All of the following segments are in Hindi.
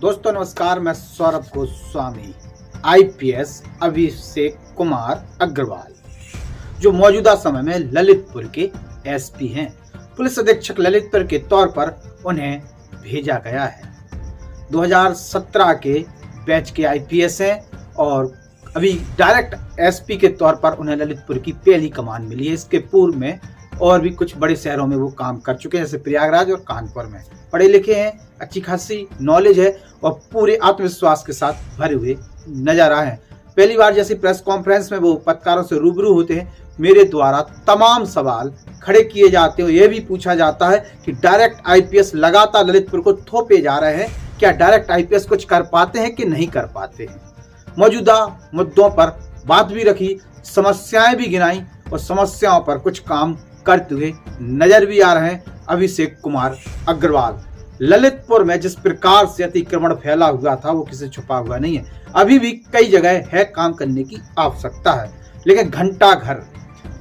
दोस्तों नमस्कार, मैं सौरभ गोस्वामी। आईपीएस अभिषेक कुमार अग्रवाल जो मौजूदा समय में ललितपुर के एसपी हैं, पुलिस अधीक्षक ललितपुर के तौर पर उन्हें भेजा गया है। 2017 के बैच के आईपीएस हैं और अभी डायरेक्ट एसपी के तौर पर उन्हें ललितपुर की पहली कमान मिली है। इसके पूर्व में और भी कुछ बड़े शहरों में वो काम कर चुके हैं, जैसे प्रयागराज और कानपुर में। पढ़े लिखे हैं, अच्छी खासी नॉलेज है और पूरे आत्मविश्वास के साथ भरे हुए नजर आए हैं। पहली बार जैसी प्रेस कॉन्फ्रेंस में वो पत्रकारों से रूबरू होते हैं, मेरे द्वारा तमाम सवाल खड़े किए जाते हैं। यह भी पूछा जाता है कि डायरेक्ट आईपीएस लगातार ललितपुर को थोपे जा रहे हैं, क्या डायरेक्ट आईपीएस कुछ कर पाते हैं कि नहीं कर पाते हैं। मौजूदा मुद्दों पर बात भी रखी, समस्याएं भी गिनाई और समस्याओं पर कुछ काम करते हुए नजर भी आ रहे हैं अभिषेक कुमार अग्रवाल। ललितपुर में जिस प्रकार से अतिक्रमण फैला हुआ था वो किसी छुपा हुआ नहीं है। अभी भी कई जगह है काम करने की आवश्यकता है, लेकिन घंटा घर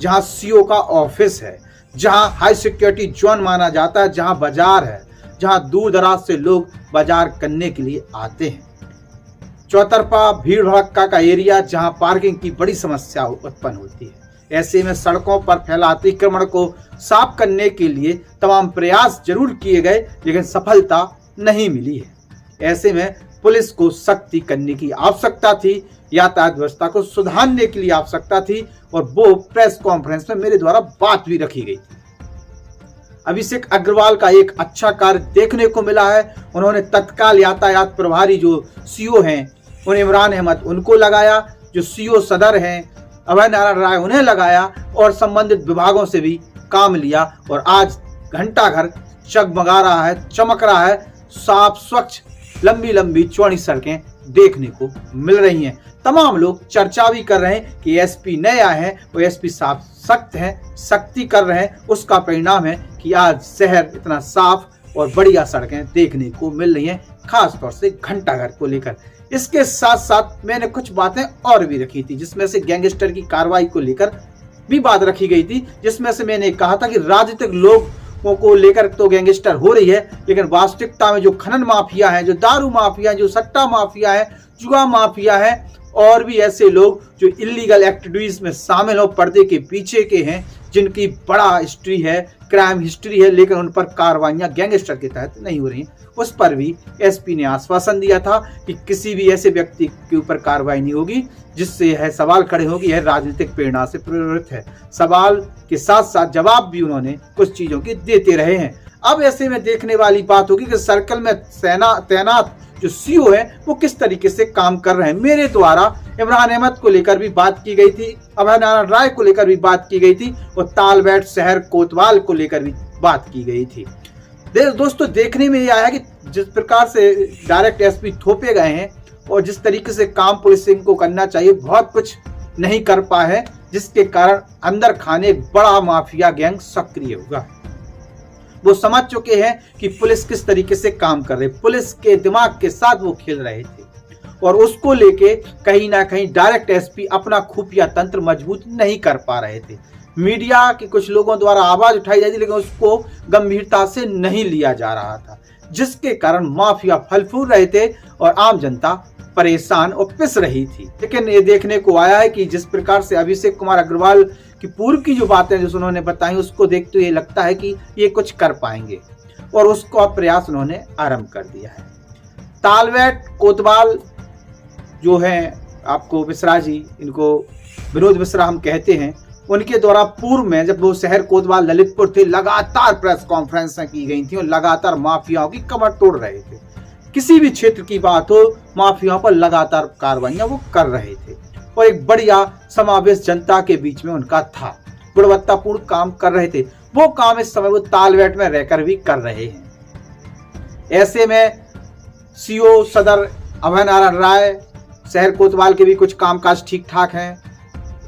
जहां सीओ का ऑफिस है, जहां हाई सिक्योरिटी जोन माना जाता है, जहां बाजार है, जहां दूर दराज से लोग बाजार करने के लिए आते हैं, चौतरफा भीड़ भड़क्का का एरिया जहां पार्किंग की बड़ी समस्या उत्पन्न होती है। ऐसे में सड़कों पर फैला अतिक्रमण को साफ करने के लिए तमाम प्रयास जरूर किए गए, लेकिन सफलता नहीं मिली है। ऐसे में पुलिस को सख्ती करने की आवश्यकता थी, यातायात व्यवस्था को सुधारने के लिए आवश्यकता थी और वो प्रेस कॉन्फ्रेंस में मेरे द्वारा बात भी रखी गई थी। अभिषेक अग्रवाल का एक अच्छा कार्य देखने को मिला है। उन्होंने तत्काल यातायात प्रभारी जो सीओ हैं उन इमरान अहमद उनको लगाया, जो सीओ सदर हैं अभय नारायण राय उन्हें लगाया और संबंधित विभागों से भी काम लिया और आज घंटा घर चगमगा रहा है, चमक रहा है। साफ स्वच्छ लंबी लंबी चौड़ी सड़कें देखने को मिल रही हैं। तमाम लोग चर्चा भी कर रहे हैं कि एसपी नए आए हैं, वो एसपी साफ सख्त हैं, सख्ती कर रहे हैं। उसका परिणाम है कि आज शहर इतना साफ और बढ़िया सड़कें देखने को मिल रही हैं, खास तौर से घंटा घर को लेकर। इसके साथ साथ मैंने कुछ बातें और भी रखी थी, जिसमें से गैंगस्टर की कार्रवाई को लेकर भी बात रखी गई थी, जिसमें से मैंने कहा था कि राजनीतिक लोगों को लेकर तो गैंगस्टर हो रही है, लेकिन वास्तविकता में जो खनन माफिया है, जो दारू माफिया है, जो सट्टा माफिया है, जुआ माफिया है और भी ऐसे लोग जो इलीगल एक्टिविटीज में शामिल हो, पर्दे के पीछे के हैं, जिनकी बड़ा हिस्ट्री है, क्राइम हिस्ट्री है, लेकिन उन पर कार्रवाइयां गैंगस्टर के तहत नहीं हो रही। उस पर भी एसपी ने आश्वासन दिया था कि किसी भी ऐसे व्यक्ति के ऊपर कार्रवाई नहीं होगी, जिससे यह सवाल खड़े होगी यह राजनीतिक प्रेरणा से प्रेरित है। सवाल के साथ साथ जवाब भी उन्होंने कुछ चीजों के देते रहे हैं। अब ऐसे में देखने वाली बात होगी कि सर्कल में तैनात जो सीओ है वो किस तरीके से काम कर रहे हैं। मेरे द्वारा इमरान अहमद को लेकर भी बात की गई थी, अभय नारायण राय को लेकर भी बात की गई थी और तालबेट शहर कोतवाल को लेकर भी बात की गई थी। दोस्तों देखने में ये आया कि जिस प्रकार से डायरेक्ट एसपी थोपे गए हैं और जिस तरीके से काम पुलिसिंग को करना चाहिए बहुत कुछ नहीं कर पाए हैं, जिसके कारण अंदर खाने एक बड़ा माफिया गैंग सक्रिय होगा। वो समझ चुके हैं कि पुलिस किस तरीके से काम कर रही है, पुलिस के दिमाग के साथ वो खेल रहे थे और उसको लेके कहीं ना कहीं डायरेक्ट एसपी अपना खुफिया तंत्र मजबूत नहीं कर पा रहे थे। मीडिया के कुछ लोगों द्वारा आवाज उठाई जाती, लेकिन उसको गंभीरता से नहीं लिया जा रहा था, जिसके कारण माफिया फल फूल रहे थे और आम जनता परेशान और पिस रही थी। लेकिन ये देखने को आया है कि जिस प्रकार से अभिषेक कुमार अग्रवाल की पूर्व की जो बातें जो उन्होंने बताई, उसको देखते हुए लगता है कि ये कुछ कर पाएंगे और उसको प्रयास उन्होंने आरंभ कर दिया है। तालबेट कोतवाल जो है, आपको मिश्रा जी, इनको विनोद मिश्रा हम कहते हैं, उनके द्वारा पूर्व में जब वो शहर कोतवाल ललितपुर थे, लगातार प्रेस कॉन्फ्रेंसें की गई थी और लगातार माफियाओं की कमर तोड़ रहे थे। किसी भी क्षेत्र की बात हो, माफियाओं पर लगातार कार्रवाइयां वो कर रहे थे और एक बढ़िया समावेश जनता के बीच में उनका था, गुणवत्तापूर्ण काम कर रहे थे। वो काम इस समय वो तालबेट में रहकर भी कर रहे हैं। ऐसे में सीओ सदर अभय नारायण राय, शहर कोतवाल के भी कुछ कामकाज ठीक ठाक हैं।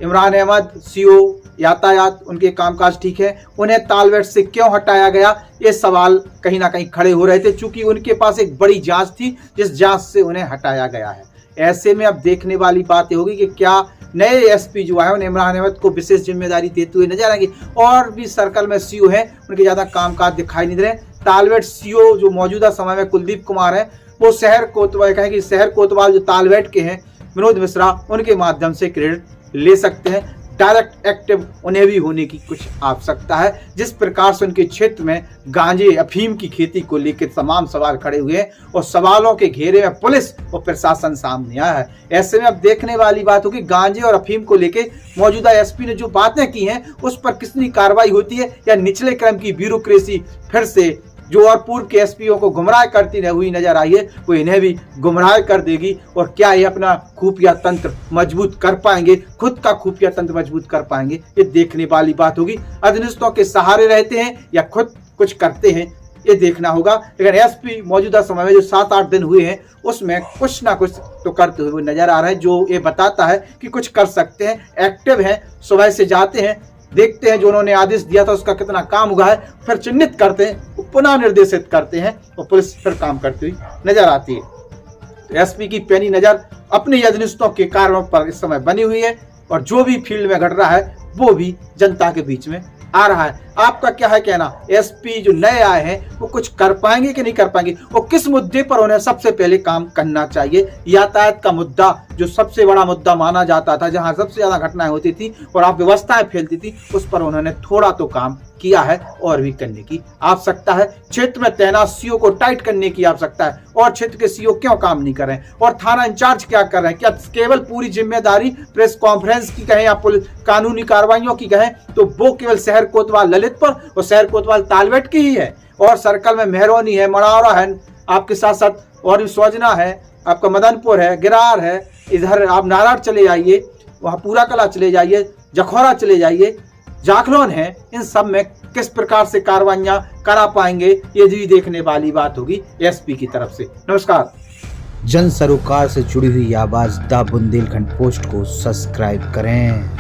इमरान अहमद सीओ यातायात, उनके कामकाज ठीक है। उन्हें तालबेट से क्यों हटाया गया, ये सवाल कहीं ना कहीं खड़े हो रहे थे, चूंकि उनके पास एक बड़ी जांच थी जिस जांच से उन्हें हटाया गया है। ऐसे में अब देखने वाली बात ये होगी कि क्या नए एसपी जो है उन्हें इमरान अहमद को विशेष जिम्मेदारी देते हुए नजर आएंगे। और भी सर्कल में सीओ हैं, उनके ज्यादा कामकाज दिखाई नहीं दे रहे। तालबेट सीओ जो मौजूदा समय में कुलदीप कुमार है, वो शहर कोतवाल कहें कि शहर कोतवाल जो तालवेट के हैं विनोद मिश्रा, उनके माध्यम से क्रेडिट ले सकते हैं। डायरेक्ट एक्टिव उन्हें भी होने की कुछ आवश्यकता है। जिस प्रकार से उनके क्षेत्र में गांजे अफीम की खेती को लेकर तमाम सवाल खड़े हुए हैं और सवालों के घेरे में पुलिस और प्रशासन सामने आया है, ऐसे में अब देखने वाली बात होगी गांजे और अफीम को लेकर मौजूदा एसपी ने जो बातें की हैं उस पर कितनी कार्रवाई होती है या निचले क्रम की ब्यूरोक्रेसी फिर से जो और पूर्व के एसपीओ को गुमराह करती हुई नजर आई है वो इन्हें भी गुमराह कर देगी। और क्या ये अपना खुफिया तंत्र मजबूत कर पाएंगे, खुद का खुफिया तंत्र मजबूत कर पाएंगे, ये देखने वाली बात होगी। अधीनस्थों के सहारे रहते हैं या खुद कुछ करते हैं, ये देखना होगा। लेकिन एसपी मौजूदा समय में जो 7-8 दिन हुए हैं उसमें कुछ ना कुछ तो करते हुए नजर आ रहा है, जो ये बताता है कि कुछ कर सकते हैं, एक्टिव हैं। सुबह से जाते हैं, देखते हैं जो उन्होंने आदेश दिया था उसका कितना काम हुआ है, फिर चिन्हित करते हैं, पुनः निर्देशित करते हैं और पुलिस फिर काम करती हुई नजर आती है। तो एसपी की पैनी नजर अपने अधीनस्थों के कार्यों पर इस समय बनी हुई है और जो भी फील्ड में घट रहा है वो भी जनता के बीच में आ रहा है। आपका क्या है कहना, एसपी जो नए आए हैं वो कुछ कर पाएंगे कि नहीं कर पाएंगे, और किस मुद्दे पर उन्हें सबसे पहले काम करना चाहिए? यातायात का मुद्दा जो सबसे बड़ा मुद्दा माना जाता था, जहां सबसे ज्यादा घटनाएं होती थी और अव्यवस्थाएं फैलती थी, उस पर उन्होंने थोड़ा तो काम किया है और भी करने की आवश्यकता है। क्षेत्र में तैनात सीओ को टाइट करने की आवश्यकता है और क्षेत्र के सीओ क्यों काम नहीं कर रहे हैं और थाना इंचार्ज क्या कर रहे हैं? क्या केवल पूरी जिम्मेदारी प्रेस कॉन्फ्रेंस की कहें या कानूनी कार्रवाइयों की कहें तो वो केवल शहर कोतवाल ललितपुर और शहर कोतवाल तालवेट की ही है, और सर्कल में मेहरौनी है, मड़ावरा है, आपके साथ साथ और भी सोजना है, आपका मदनपुर है, गिरार है, इधर आप नारायण चले जाइए, वहाँ पूरा कला चले जाइए, जखौरा चले जाइए, जाखलोन है, इन सब में किस प्रकार से कार्रवाइयां करा पाएंगे ये भी देखने वाली बात होगी एसपी की तरफ से। नमस्कार। जन सरोकार से जुड़ी हुई आवाज द बुंदेलखंड पोस्ट को सब्सक्राइब करें।